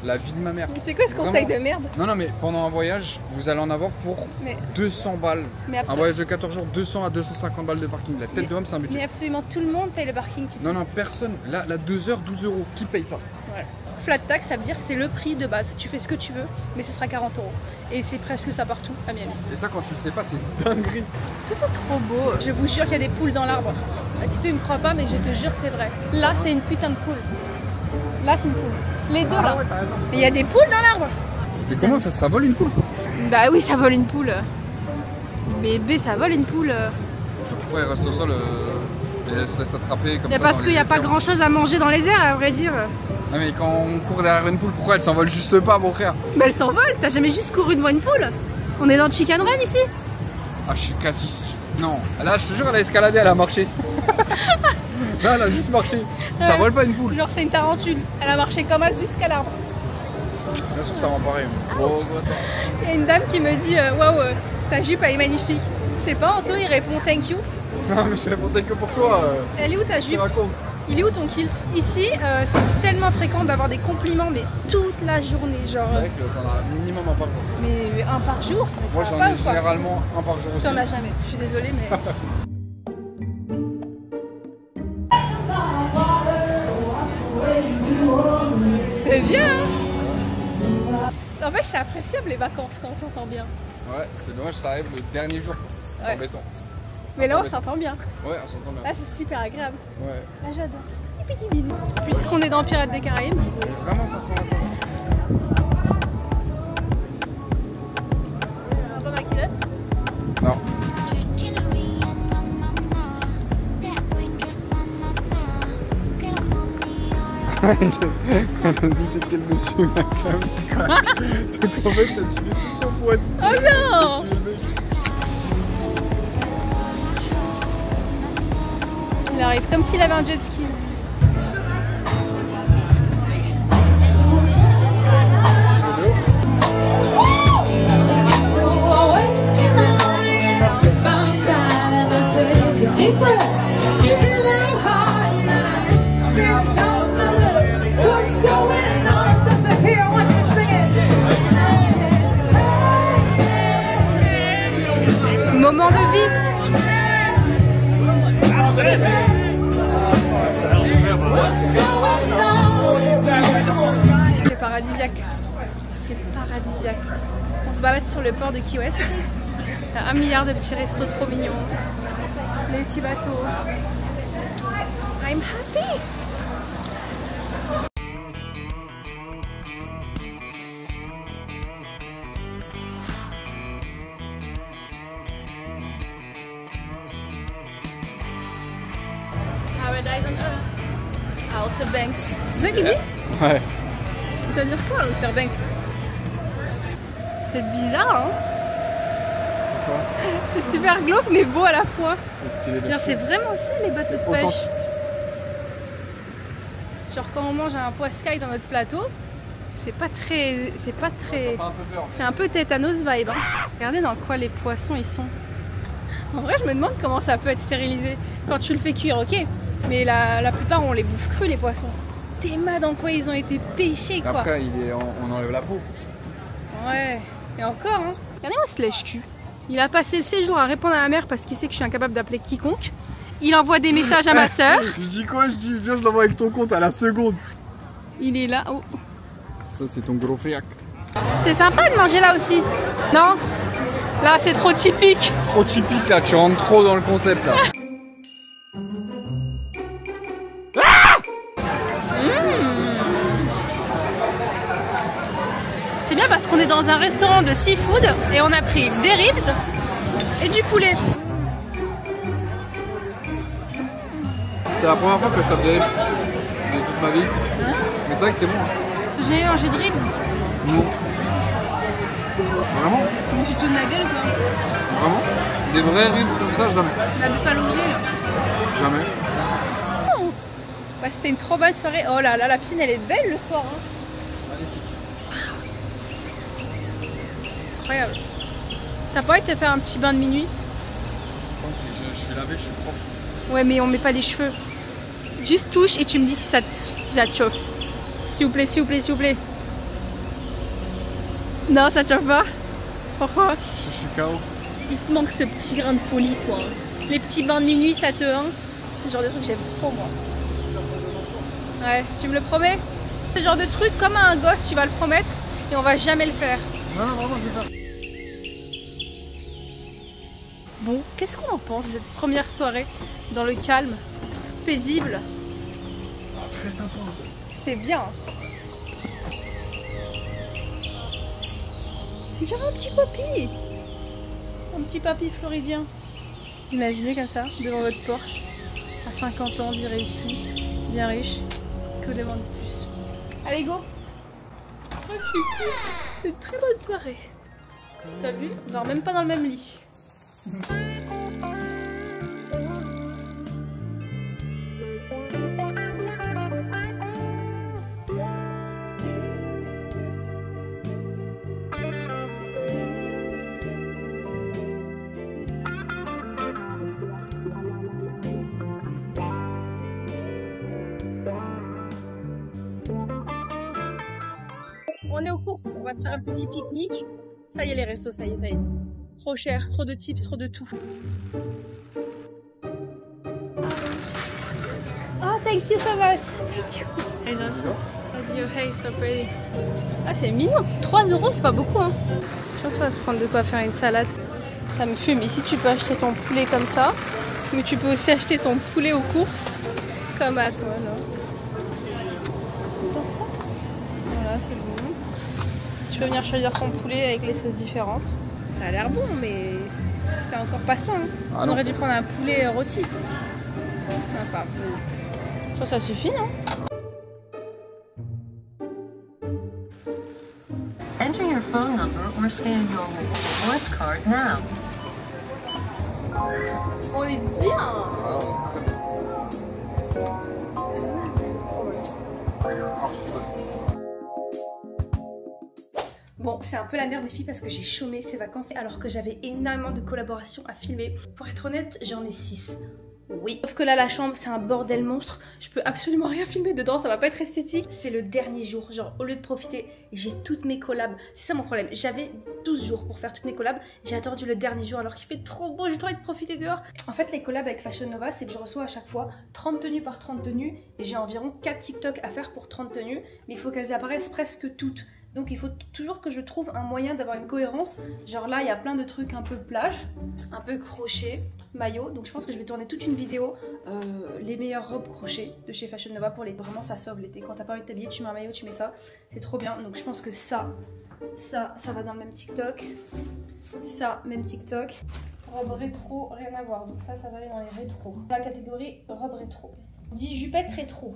la vie de ma mère. C'est quoi ce conseil de merde? Non, mais pendant un voyage, vous allez en avoir pour 200 balles. Un voyage de 14 jours, 200 à 250 balles de parking. La tête de homme, c'est un budget. Mais absolument tout le monde paye le parking. Non, personne. Là, 2 heures, 12 €. Qui paye ça? Ouais. Flat tax, ça veut dire c'est le prix de base. Tu fais ce que tu veux, mais ce sera 40 €. Et c'est presque ça partout à Miami. Et ça, quand tu le sais pas, c'est dinguerie. Tout est trop beau. Je vous jure qu'il y a des poules dans l'arbre. Tito, il me croit pas, mais je te jure que c'est vrai. Là, c'est une putain de poule. Là, c'est une poule. Les deux là. Mais il y a des poules dans l'arbre. Mais comment ça vole une poule? Bah oui, ça vole une poule. Bébé, ça vole une poule. Ouais, il reste au sol Et elle se laisse attraper comme Mais ça. parce dans qu'il n'y a les pas airs. grand chose à manger dans les airs, à vrai dire. Non mais quand on court derrière une poule, pourquoi elle s'envole juste pas, mon frère? Mais elle s'envole, t'as jamais juste couru devant une poule? On est dans le Chicken Run ici? Ah, je suis quasi... Non, là, je te jure, elle a escaladé, elle a marché. Là, elle a juste marché. Ça vole pas une poule. Genre c'est une tarentule. Elle a marché comme as jusqu'à l'arbre. Bien sûr, ça rend pareil. Bon, attends. Il y a une dame qui me dit waouh, ta jupe elle est magnifique. C'est pas Anto, il répond thank you. Non, mais je répondais que pour toi. Elle est où ta Je te jupe? raconte. Il est où ton kilt? Ici, c'est tellement fréquent d'avoir des compliments, mais toute la journée, genre. C'est vrai que t'en as minimum un par jour. Mais un par jour? Mais Moi, ça j'en va pas ai ou quoi? généralement un par jour aussi. T'en as jamais, je suis désolée, mais. C'est bien, hein? En fait, c'est appréciable les vacances quand on s'entend bien. Ouais, c'est dommage, ça arrive le dernier jour. C'est Ouais. embêtant. Mais là, on s'entend bien. Ouais, on s'entend bien. Là, c'est super agréable. Ouais. Là, j'adore. Et petit bisou. Puisqu'on est dans Pirates des Caraïbes, Vraiment, ça ressemble à ça. un peu ma culotte. Non. Elle a dit c'était le monsieur Macam. Donc en fait, ça suivait tout son poids. Oh non! Il arrive comme s'il avait un jet ski. Moment de vie. C'est paradisiaque. C'est paradisiaque. On se balade sur le port de Key West. Il y a 1 milliard de petits restos trop mignons. Les petits bateaux. I'm happy. Paradise on Earth. Outer Banks. C'est ça qu'il dit? Ouais. Ça veut dire quoi, Outer Banks? C'est bizarre, hein? Pourquoi? C'est super glauque mais beau à la fois. C'est stylé de Genre, c'est vraiment ça les bateaux de authentique. pêche. Genre quand on mange un poiscaille dans notre plateau, c'est pas très... Ça fait un peu peur. C'est un peu tétanos vibe. Hein. Regardez dans quoi les poissons ils sont. En vrai je me demande comment ça peut être stérilisé. Quand tu le fais cuire, ok. Mais la plupart on les bouffe crus les poissons. T'es mal dans quoi ils ont été pêchés quoi. Après, on enlève la peau. Ouais. Et encore hein. Regardez-moi ce lèche-cul. Il a passé le séjour à répondre à ma mère parce qu'il sait que je suis incapable d'appeler quiconque. Il envoie des messages à ma soeur. Je dis quoi? Je dis viens, je l'envoie avec ton compte à la seconde. Il est là. Oh. Ça, c'est ton gros friac. C'est sympa de manger là aussi. Non? Là c'est trop typique. Trop typique là, tu rentres trop dans le concept là. C'est bien parce qu'on est dans un restaurant de seafood et on a pris des ribs et du poulet. C'est la première fois que je tape des ribs de toute ma vie. Mais c'est vrai que c'est bon. Hein. J'ai mangé de ribs. Non. Vraiment? Mais tu te de ma gueule quoi. Vraiment? Des vrais ribs comme ça, jamais. La buffalo grill. Jamais. Oh. Bah, c'était une trop belle soirée. Oh là là, la piscine elle est belle le soir. Hein. Incroyable. T'as pas envie de te faire un petit bain de minuit? Je suis lavé, je suis propre. Ouais mais on met pas les cheveux. Juste touche et tu me dis si ça te chauffe. S'il vous plaît, s'il vous plaît, s'il vous plaît. Non, ça te chauffe pas? Pourquoi? Je suis KO. Il te manque ce petit grain de folie, toi. Les petits bains de minuit, ça te... Hein, c'est le genre de truc que j'aime trop, moi. Ouais, tu me le promets? Ce genre de truc, comme à un gosse, tu vas le promettre et on va jamais le faire. Non, non, vraiment, je vais faire. Bon, qu'est-ce qu'on en pense de cette première soirée dans le calme, paisible? Très sympa. C'est bien. C'est genre un petit papy. Un petit papy floridien. Imaginez comme ça, devant votre porche, à 50 ans, vie réussie, bien riche. Que demande plus? Allez, go! C'est une très bonne soirée. T'as vu? On dort même pas dans le même lit. On est aux courses, on va se faire un petit pique-nique. Ça y est les restos, ça y est, ça y est. Trop cher, trop de tips, trop de tout. Oh, thank you so much. Thank you. I love you. Hey, so pretty. Ah, c'est mignon. 3 €, c'est pas beaucoup, hein. Je pense qu'on va se prendre de quoi faire une salade. Ça me fume. Ici, tu peux acheter ton poulet comme ça. Mais tu peux aussi acheter ton poulet aux courses. Comme à toi, là. Comme ça. Voilà, c'est bon. Tu peux venir choisir ton poulet avec les sauces différentes. Ça a l'air bon, mais c'est encore pas ça. Hein. Ah, on aurait dû prendre un poulet rôti. Non, c'est pas grave. Je pense que ça suffit, non? Enter your phone number or scan your rewards card now. On est bien. Bon, c'est un peu la merde des filles parce que j'ai chômé ces vacances alors que j'avais énormément de collaborations à filmer. Pour être honnête, j'en ai 6. Oui. Sauf que là, la chambre, c'est un bordel monstre. Je peux absolument rien filmer dedans, ça va pas être esthétique. C'est le dernier jour. Genre, au lieu de profiter, j'ai toutes mes collabs. C'est ça mon problème. J'avais 12 jours pour faire toutes mes collabs. J'ai attendu le dernier jour alors qu'il fait trop beau. J'ai trop envie de profiter dehors. En fait, les collabs avec Fashion Nova, c'est que je reçois à chaque fois 30 tenues par 30 tenues. Et j'ai environ 4 TikTok à faire pour 30 tenues. Mais il faut qu'elles apparaissent presque toutes. Donc il faut toujours que je trouve un moyen d'avoir une cohérence. Genre là, il y a plein de trucs un peu plage, un peu crochet, maillot. Donc je pense que je vais tourner toute une vidéo les meilleures robes crochet de chez Fashion Nova pour l'été. Vraiment, ça sauve l'été. Quand t'as pas envie de t'habiller, tu mets un maillot, tu mets ça. C'est trop bien. Donc je pense que ça va dans le même TikTok. Ça, même TikTok. Robe rétro, rien à voir. Donc ça va aller dans les rétros. La catégorie robe rétro. 10 jupettes rétro.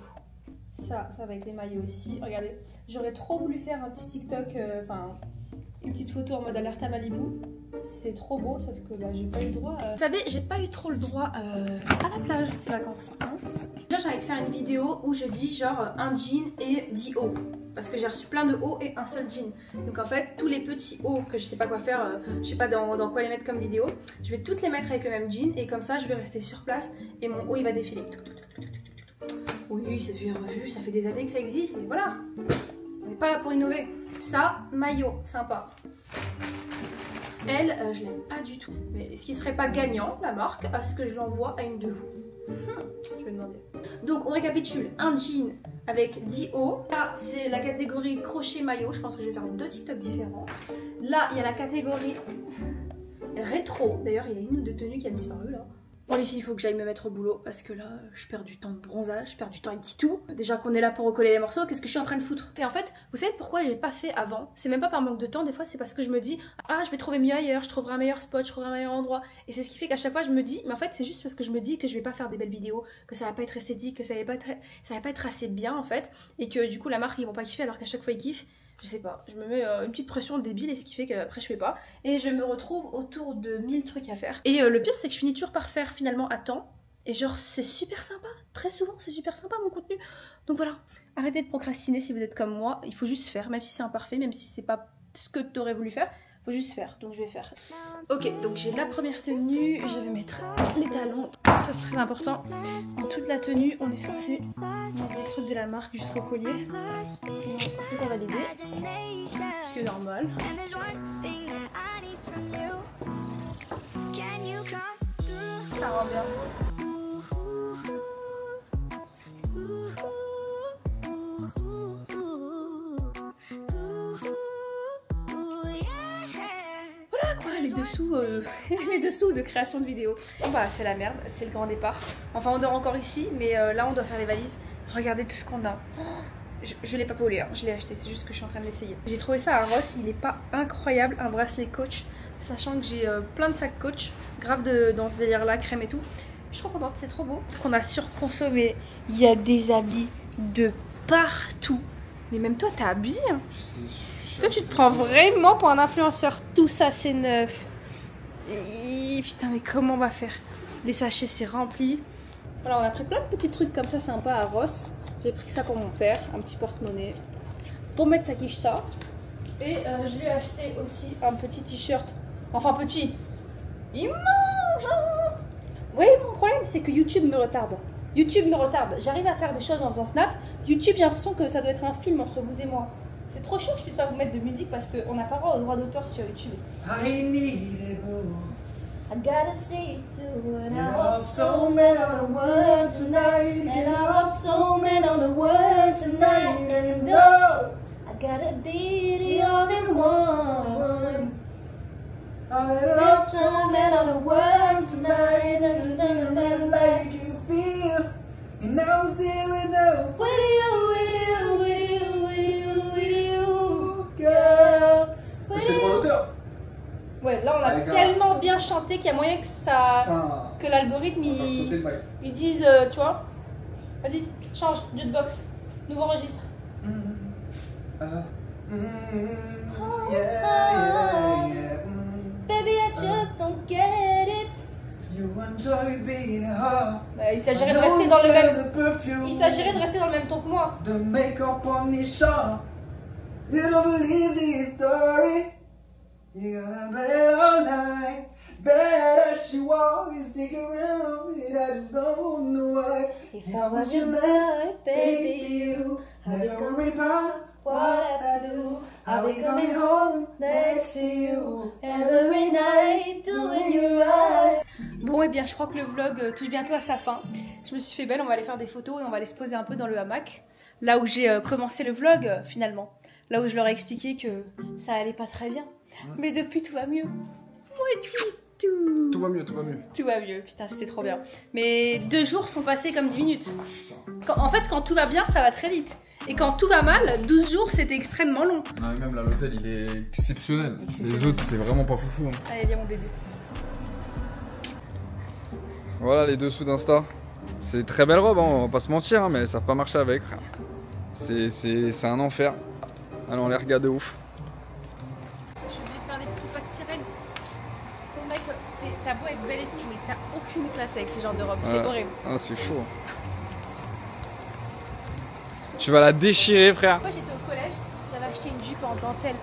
Ça va avec les maillots aussi. Regardez, j'aurais trop voulu faire un petit TikTok, une petite photo en mode alerta Malibu. C'est trop beau, sauf que bah, j'ai pas eu le droit. Vous savez, j'ai pas eu trop le droit à la plage ces vacances. Hein. Déjà, j'ai envie de faire une vidéo où je dis genre un jean et 10 hauts. Parce que j'ai reçu plein de hauts et un seul jean. Donc en fait, tous les petits hauts que je sais pas quoi faire, je sais pas dans quoi les mettre comme vidéo, je vais toutes les mettre avec le même jean et comme ça, je vais rester sur place et mon haut il va défiler. Oui, ça fait revu, ça fait des années que ça existe, et voilà. On n'est pas là pour innover. Ça, maillot, sympa. Elle, je l'aime pas du tout. Mais est-ce qu'il serait pas gagnant, la marque, à ce que je l'envoie à une de vous? Je vais demander. Donc, on récapitule. Un jean avec 10 hauts. Là, c'est la catégorie crochet maillot. Je pense que je vais faire 2 TikTok différents. Là, il y a la catégorie rétro. D'ailleurs, il y a une ou deux tenues qui a disparu, là. Bon les filles, il faut que j'aille me mettre au boulot parce que là, je perds du temps de bronzage, je perds du temps avec Titou. Déjà qu'on est là pour recoller les morceaux, qu'est-ce que je suis en train de foutre? Et en fait, vous savez pourquoi je l'ai pas fait avant? C'est même pas par manque de temps, des fois c'est parce que je me dis ah, je vais trouver mieux ailleurs, je trouverai un meilleur spot, je trouverai un meilleur endroit. Et c'est ce qui fait qu'à chaque fois je me dis, mais en fait c'est juste parce que je me dis que je vais pas faire des belles vidéos, que ça va pas être esthétique, que ça va pas être assez bien en fait. Et que du coup la marque ils vont pas kiffer alors qu'à chaque fois ils kiffent. Je sais pas, je me mets une petite pression débile et ce qui fait qu'après je fais pas. Et je me retrouve autour de 1000 trucs à faire. Et le pire c'est que je finis toujours par faire finalement à temps. Et genre c'est super sympa, très souvent c'est super sympa mon contenu. Donc voilà, arrêtez de procrastiner si vous êtes comme moi. Il faut juste faire, même si c'est imparfait, même si c'est pas ce que tu aurais voulu faire. Faut juste faire, donc je vais faire. Ok, donc j'ai la première tenue, je vais mettre les talons. Ça c'est très important. En toute la tenue, on est censé mettre les trucs de la marque jusqu'au collier. Sinon, c'est pas validé. Ce qui est normal. Ça rend bien. Les dessous de création de vidéos. Bon bah c'est la merde, c'est le grand départ. Enfin on dort encore ici, mais là on doit faire les valises. Regardez tout ce qu'on a. Je l'ai pas polé, hein. Je l'ai acheté, c'est juste que je suis en train de l'essayer. J'ai trouvé ça à Ross, il est pas incroyable, un bracelet Coach. Sachant que j'ai plein de sacs Coach, grave dans ce délire là, crème et tout. Je suis trop contente, c'est trop beau. Qu'on a surconsommé. Il y a des habits de partout. Mais même toi, t'as abusé. Hein. Toi, tu te prends vraiment pour un influenceur. Tout ça, c'est neuf. Et putain, mais comment on va faire? Les sachets, c'est rempli. Voilà, on a pris plein de petits trucs comme ça, sympa à Ross. J'ai pris ça pour mon père, un petit porte-monnaie. Pour mettre sa quicheta. Et je lui ai acheté aussi un petit t-shirt. Enfin, petit. Il mange. Oui, mon problème, c'est que YouTube me retarde. YouTube me retarde. J'arrive à faire des choses en faisant Snap. YouTube, j'ai l'impression que ça doit être un film entre vous et moi. C'est trop chiant que je puisse pas vous mettre de musique parce qu'on n'a pas le droit d'auteur sur YouTube. I gotta see you and I love so many on the world tonight. And I love so many on the world tonight. And no, I gotta be the only one. I love so many on the world tonight. And I never like you feel. And I was there with you, girl. C'est le droit d'auteur. Ouais, là on a tellement bien chanté qu'il y a moyen que ça, que l'algorithme il dise, tu vois. Vas-y, change, jukebox, nouveau registre. Baby, I just don't get it. Il s'agirait de rester dans le même. Il s'agirait de rester dans le même ton que moi. The make-up on the shore. You don't believe this story. You gotta bet all night. Bet as she walks, you stick around. And I just don't know why. If I was your man, baby, you never repent what I do. I'll be coming home next to you every night, doing you right. Bon, et bien, je crois que le vlog touche bientôt à sa fin. Je me suis fait belle, on va aller faire des photos et on va aller se poser un peu dans le hamac. Là où j'ai commencé le vlog, finalement. Là où je leur ai expliqué que ça allait pas très bien. Mais depuis, tout va mieux. Tout va mieux, tout va mieux. Tout va mieux, putain, c'était trop bien. Mais 2 jours sont passés comme 10 minutes. En fait, quand tout va bien, ça va très vite. Et quand tout va mal, 12 jours, c'était extrêmement long. Non, mais même là, l'hôtel, il est exceptionnel. Les autres, c'était vraiment pas foufou. Hein. Allez, viens mon bébé. Voilà les dessous d'Insta. C'est une très belle robe, hein, on va pas se mentir, hein, mais elles savent pas marcher avec. C'est un enfer. Allez, on les regarde de ouf. Je suis obligée de faire des petits pas de sirène. C'est vrai que t'as beau être belle et tout, mais t'as aucune classe avec ce genre de robe, c'est horrible. Ah, c'est chaud. Tu vas la déchirer, frère. Moi j'étais au collège, j'avais acheté une jupe en dentelle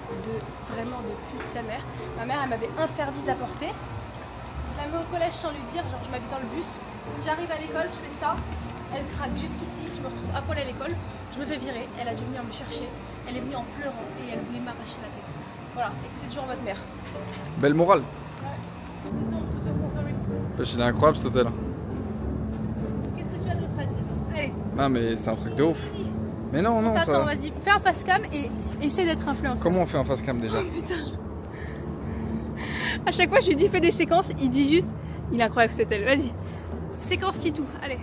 vraiment de pute sa mère. Ma mère elle m'avait interdit de la porter. Je la mets au collège sans lui dire, genre je m'habite dans le bus. J'arrive à l'école, je fais ça, elle craque jusqu'ici, je me retrouve à poil à l'école, je me fais virer, elle a dû venir me chercher, elle est venue en pleurant et elle voulait m'arracher la tête. Voilà, écoutez toujours votre mère. Belle morale. Ouais. Non, tout de fond, sorry. Il est incroyable cet hôtel. Qu'est-ce que tu as d'autre à dire? Allez. Non mais c'est un truc de ouf. Mais non, non, attends, ça... vas-y, fais un face cam et essaie d'être influenceur. Comment on fait un face cam déjà? Oh putain. À chaque fois je lui dis fais des séquences, il dit juste il est incroyable cet hôtel, vas-y. Séquence Titou, allez.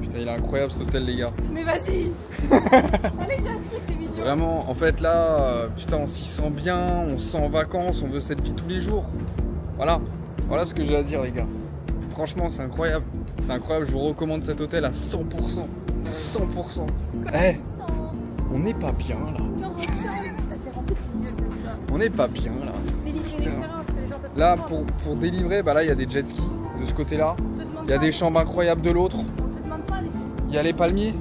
Putain, il est incroyable cet hôtel les gars. Mais vas-y. Allez, j'ai un truc, t'es mignon. Vraiment, en fait là, putain, on s'y sent bien, on se sent en vacances, on veut cette vie tous les jours. Voilà, voilà ce que j'ai à dire les gars. Franchement, c'est incroyable. C'est incroyable, je vous recommande cet hôtel à 100%. 100%. Eh, on n'est pas bien là. Non, putain, t'es rempli de gueule comme ça. On n'est pas bien là. Délivrer l'expérience, que les gens peuvent Là, comprendre. pour délivrer, bah là, il y a des jet skis de ce côté-là. On te demande Il y a pas. des chambres incroyables de l'autre. On te demande pas, Il y a les palmiers.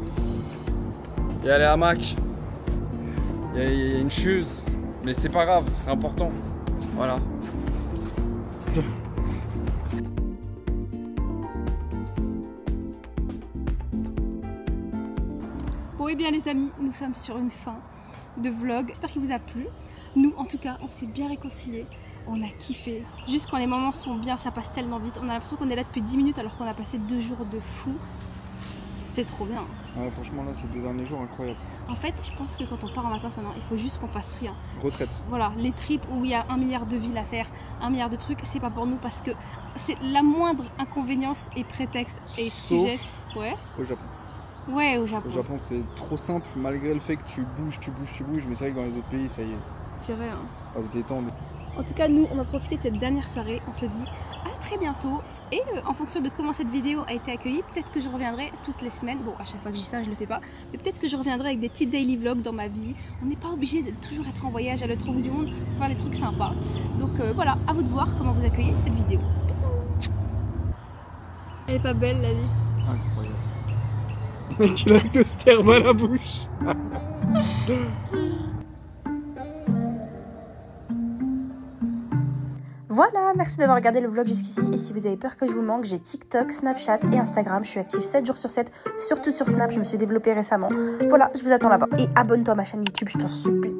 Il y a les hamacs. Il y a une chose. Mais c'est pas grave, c'est important. Voilà. Bon et bien les amis, nous sommes sur une fin de vlog. J'espère qu'il vous a plu. Nous en tout cas, on s'est bien réconciliés. On a kiffé. Juste quand les moments sont bien, ça passe tellement vite. On a l'impression qu'on est là depuis 10 minutes alors qu'on a passé 2 jours de fou. C'était trop bien. Ouais, franchement là, ces 2 derniers jours incroyables. En fait, je pense que quand on part en vacances maintenant, il faut juste qu'on fasse rien. Retraite. Voilà, les trips où il y a 1 milliard de villes à faire, 1 milliard de trucs, c'est pas pour nous parce que c'est la moindre inconvénience et prétexte et Sauf sujet. Ouais. Au Japon. Ouais, au Japon. Au Japon, c'est trop simple malgré le fait que tu bouges. Mais c'est vrai que dans les autres pays, ça y est, C'est vrai. Hein. on va se détendre. En tout cas, nous, on va profiter de cette dernière soirée. On se dit à très bientôt Et en fonction de comment cette vidéo a été accueillie, peut-être que je reviendrai toutes les semaines. Bon, à chaque fois que je dis ça, je le fais pas. Mais peut-être que je reviendrai avec des petits daily vlogs dans ma vie. On n'est pas obligé de toujours être en voyage à l'autre bout du monde pour faire des trucs sympas. Donc voilà, à vous de voir comment vous accueillez cette vidéo. Bisous. Elle est pas belle la vie. Incroyable. Le mec il a que ce terme à la bouche. Voilà, merci d'avoir regardé le vlog jusqu'ici et si vous avez peur que je vous manque, j'ai TikTok, Snapchat et Instagram. Je suis active 7 jours sur 7, surtout sur Snap, je me suis développée récemment. Voilà, je vous attends là-bas. Et abonne-toi à ma chaîne YouTube, je t'en supplie.